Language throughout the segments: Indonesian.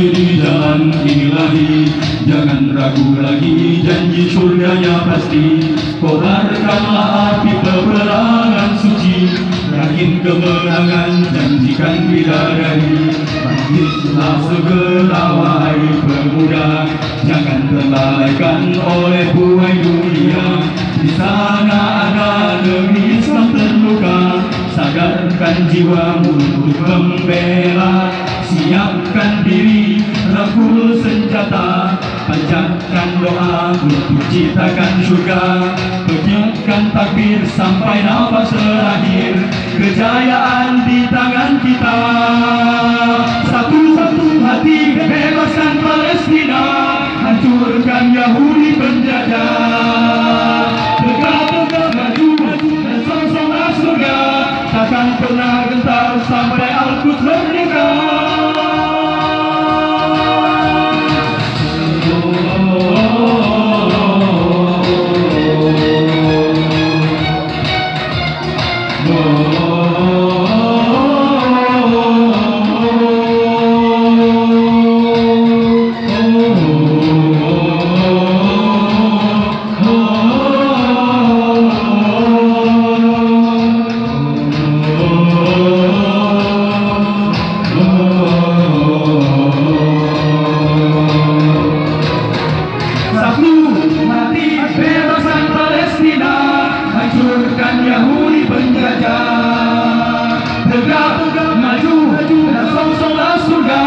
diri jalan ilahi, jangan ragu lagi, janji surganya pasti. Kobarkanlah api peperangan suci, yakin kemenangan, janjikan bidadari. Bangkitlah segera wahai pemuda, jangan terlalaikan oleh buai dunia. Di sana ada negeri Islam terluka, sadarkan jiwamu untuk membela. Siapkan diri, rangkul senjata, panjatkan doa untuk ciptakan surga. Penyekkan takbir sampai nafas terakhir, kejayaan di tangan kita. Satu-satu hati, bebaskan Palestina, hancurkan Yahudi penjajah. Tegak-tegak maju, dan songsonglah surga, takkan pernah gentar sampai Al-Quds merdeka. Hancurkan Yahudi penjajah. Tegak-tegak maju, dan songsonglah surga,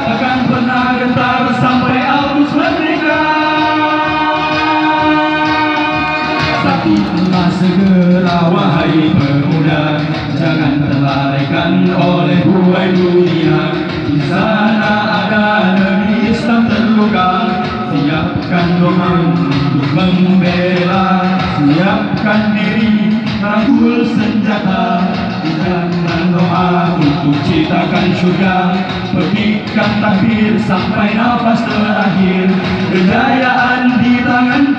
takkan pernah gentar sampai Al-Quds merdeka. Saktilah segera wahai pemuda, jangan terlalaikan oleh buai dunia. Di sana ada negeri Islam terluka, siapkan doa untuk membela. Siapkan diri, rangkul senjata, jangan doa untuk ciptakan surga. Petikkan takbir sampai nafas terakhir, kejayaan di tangan